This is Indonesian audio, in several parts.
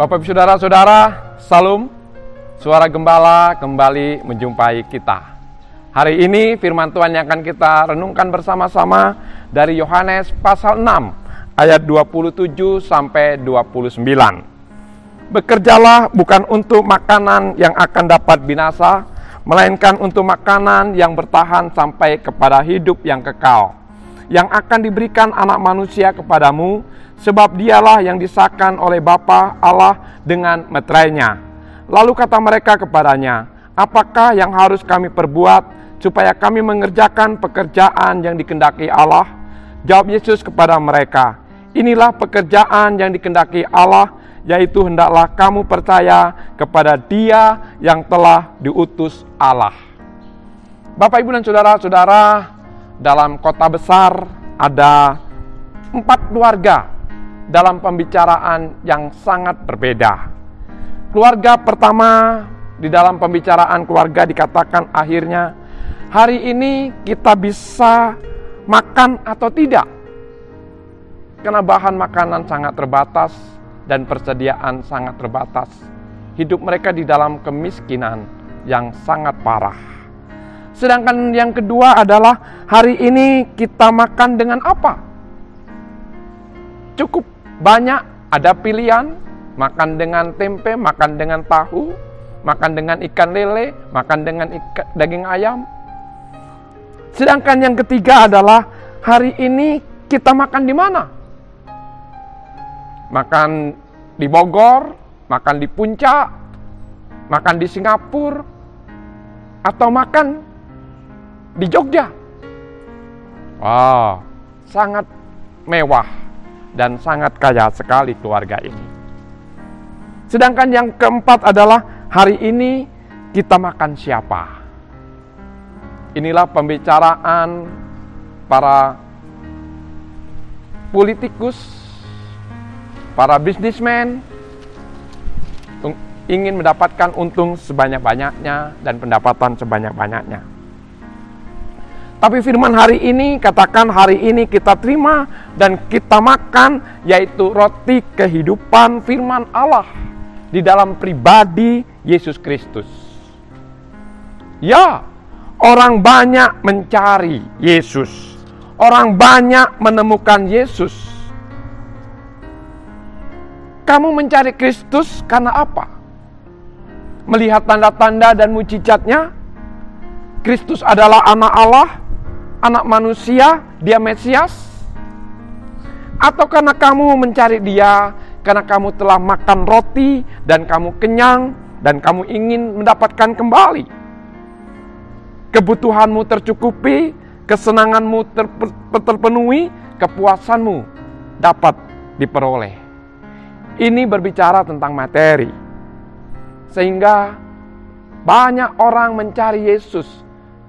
Bapak Ibu Saudara-saudara, Salam, suara gembala kembali menjumpai kita. Hari ini firman Tuhan yang akan kita renungkan bersama-sama dari Yohanes pasal 6 ayat 27 sampai 29. Bekerjalah bukan untuk makanan yang akan dapat binasa, melainkan untuk makanan yang bertahan sampai kepada hidup yang kekal, yang akan diberikan anak manusia kepadamu, sebab dialah yang disahkan oleh Bapa Allah dengan meterainya. Lalu kata mereka kepadanya, apakah yang harus kami perbuat supaya kami mengerjakan pekerjaan yang dikehendaki Allah? Jawab Yesus kepada mereka, inilah pekerjaan yang dikehendaki Allah, yaitu hendaklah kamu percaya kepada Dia yang telah diutus Allah. Bapak, Ibu, dan saudara-saudara, dalam kota besar ada 4 keluarga dalam pembicaraan yang sangat berbeda. Keluarga pertama, di dalam pembicaraan keluarga dikatakan akhirnya, hari ini kita bisa makan atau tidak? Karena bahan makanan sangat terbatas dan persediaan sangat terbatas. Hidup mereka di dalam kemiskinan yang sangat parah. Sedangkan yang kedua adalah, hari ini kita makan dengan apa? Cukup banyak, ada pilihan, makan dengan tempe, makan dengan tahu, makan dengan ikan lele, makan dengan daging ayam. Sedangkan yang ketiga adalah, hari ini kita makan di mana? Makan di Bogor, makan di Puncak, makan di Singapura, atau makan di Jogja. Wow, sangat mewah dan sangat kaya sekali keluarga ini. Sedangkan yang keempat adalah, hari ini kita makan siapa? Inilah pembicaraan para politikus, para bisnismen, ingin mendapatkan untung sebanyak-banyaknya dan pendapatan sebanyak-banyaknya. Tapi firman hari ini katakan, hari ini kita terima dan kita makan, yaitu roti kehidupan firman Allah di dalam pribadi Yesus Kristus. Ya, orang banyak mencari Yesus. Orang banyak menemukan Yesus. Kamu mencari Kristus karena apa? Melihat tanda-tanda dan mujizatnya? Kristus adalah anak Allah, anak manusia, Dia Mesias? Atau karena kamu mencari Dia karena kamu telah makan roti dan kamu kenyang dan kamu ingin mendapatkan kembali? Kebutuhanmu tercukupi, kesenanganmu terpenuhi, kepuasanmu dapat diperoleh. Ini berbicara tentang materi. Sehingga banyak orang mencari Yesus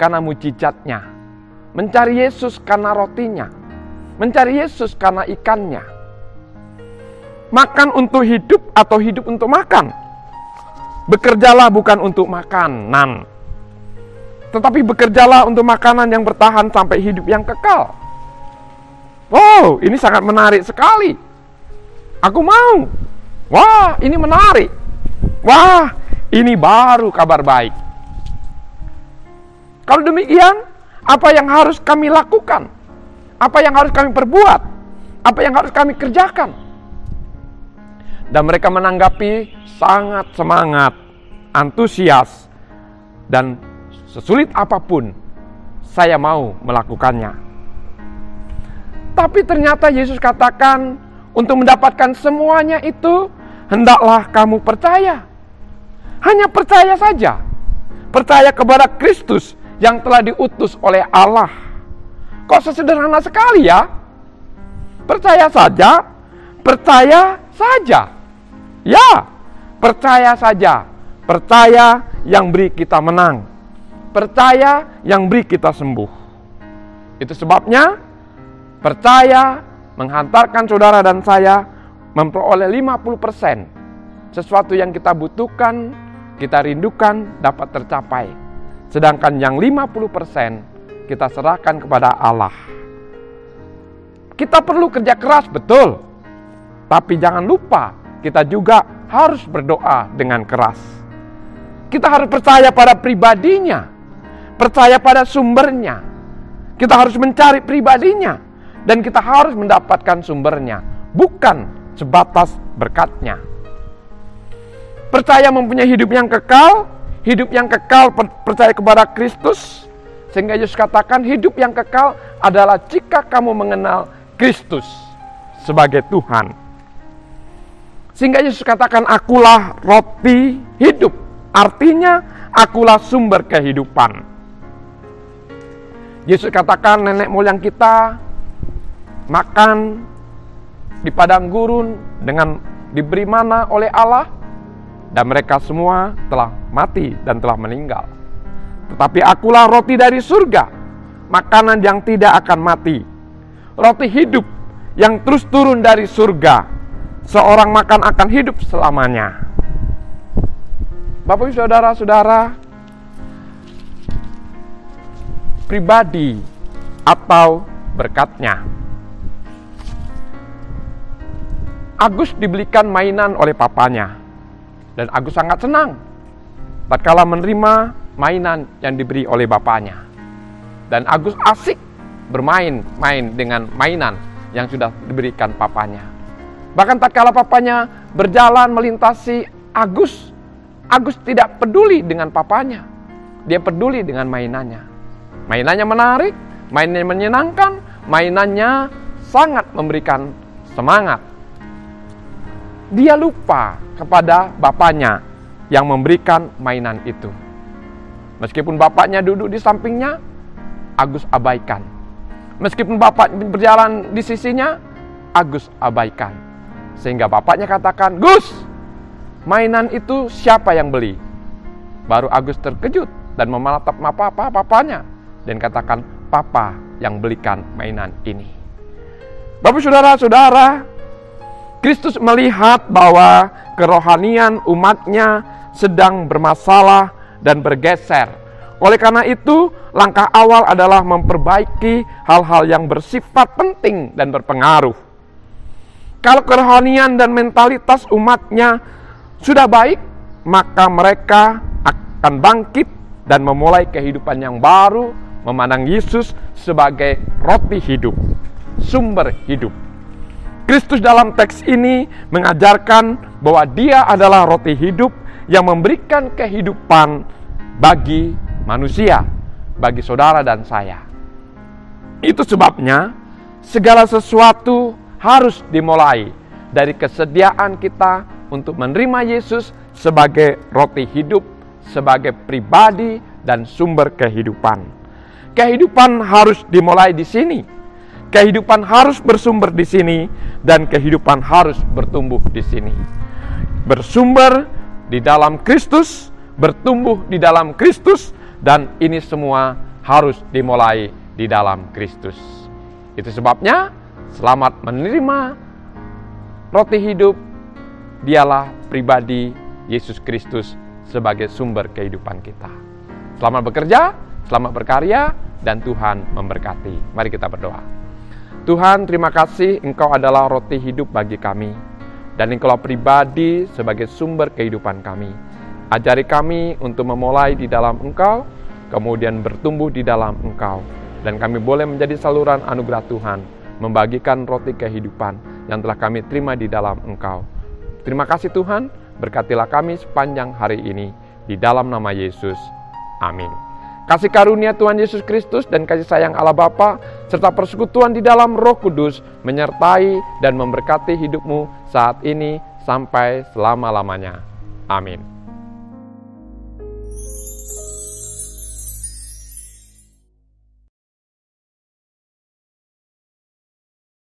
karena mujizatnya, mencari Yesus karena rotinya, mencari Yesus karena ikannya. Makan untuk hidup atau hidup untuk makan. Bekerjalah bukan untuk makanan, tetapi bekerjalah untuk makanan yang bertahan sampai hidup yang kekal. Wow, ini sangat menarik sekali. Aku mau. Wah, ini menarik. Wah, ini baru kabar baik. Kalau demikian, apa yang harus kami lakukan? Apa yang harus kami perbuat? Apa yang harus kami kerjakan? Dan mereka menanggapi sangat semangat, antusias, dan sesulit apapun saya mau melakukannya. Tapi ternyata Yesus katakan, untuk mendapatkan semuanya itu, hendaklah kamu percaya. Hanya percaya saja. Percaya kepada Kristus yang telah diutus oleh Allah. Kok sesederhana sekali ya? Percaya saja, percaya saja. Ya, percaya saja. Percaya yang beri kita menang. Percaya yang beri kita sembuh. Itu sebabnya percaya menghantarkan saudara dan saya memperoleh 50% sesuatu yang kita butuhkan, kita rindukan dapat tercapai. Sedangkan yang 50% kita serahkan kepada Allah. Kita perlu kerja keras, betul. Tapi jangan lupa, kita juga harus berdoa dengan keras. Kita harus percaya pada pribadinya, percaya pada sumbernya. Kita harus mencari pribadinya, dan kita harus mendapatkan sumbernya, bukan sebatas berkatnya. Percaya mempunyai hidup yang kekal, percaya kepada Kristus, sehingga Yesus katakan hidup yang kekal adalah jika kamu mengenal Kristus sebagai Tuhan. Sehingga Yesus katakan, akulah roti hidup. Artinya, akulah sumber kehidupan. Yesus katakan nenek moyang kita makan di padang gurun dengan diberi mana oleh Allah, dan mereka semua telah mati dan telah meninggal. Tetapi akulah roti dari surga, makanan yang tidak akan mati, roti hidup yang terus turun dari surga. Seorang makan akan hidup selamanya. Bapak Ibu saudara-saudara, pribadi atau berkatnya. Agus dibelikan mainan oleh papanya, dan Agus sangat senang tatkala menerima mainan yang diberi oleh bapaknya. Dan Agus asik bermain-main dengan mainan yang sudah diberikan papanya. Bahkan tatkala papanya berjalan melintasi Agus tidak peduli dengan papanya. Dia peduli dengan mainannya. Mainannya menarik, mainannya menyenangkan, mainannya sangat memberikan semangat. Dia lupa kepada bapaknya yang memberikan mainan itu. Meskipun bapaknya duduk di sampingnya, Agus abaikan. Meskipun bapak berjalan di sisinya, Agus abaikan. Sehingga bapaknya katakan, "Gus, mainan itu siapa yang beli?" Baru Agus terkejut dan mematap papanya dan katakan, "Papa yang belikan mainan ini." Bapak saudara-saudara, Kristus melihat bahwa kerohanian umatnya sedang bermasalah dan bergeser. Oleh karena itu, langkah awal adalah memperbaiki hal-hal yang bersifat penting dan berpengaruh. Kalau kerohanian dan mentalitas umatnya sudah baik, maka mereka akan bangkit dan memulai kehidupan yang baru, memandang Yesus sebagai roti hidup, sumber hidup. Kristus dalam teks ini mengajarkan bahwa Dia adalah roti hidup yang memberikan kehidupan bagi manusia, bagi saudara dan saya. Itu sebabnya segala sesuatu harus dimulai dari kesediaan kita untuk menerima Yesus sebagai roti hidup, sebagai pribadi dan sumber kehidupan. Kehidupan harus dimulai di sini. Kehidupan harus bersumber di sini, dan kehidupan harus bertumbuh di sini. Bersumber di dalam Kristus, bertumbuh di dalam Kristus, dan ini semua harus dimulai di dalam Kristus. Itu sebabnya selamat menerima roti hidup. Dialah pribadi Yesus Kristus sebagai sumber kehidupan kita. Selamat bekerja, selamat berkarya, dan Tuhan memberkati. Mari kita berdoa. Tuhan, terima kasih Engkau adalah roti hidup bagi kami, dan Engkau pribadi sebagai sumber kehidupan kami. Ajari kami untuk memulai di dalam Engkau, kemudian bertumbuh di dalam Engkau, dan kami boleh menjadi saluran anugerah Tuhan, membagikan roti kehidupan yang telah kami terima di dalam Engkau. Terima kasih Tuhan, berkatilah kami sepanjang hari ini, di dalam nama Yesus. Amin. Kasih karunia Tuhan Yesus Kristus dan kasih sayang Allah Bapa serta persekutuan di dalam Roh Kudus menyertai dan memberkati hidupmu saat ini sampai selama-lamanya. Amin.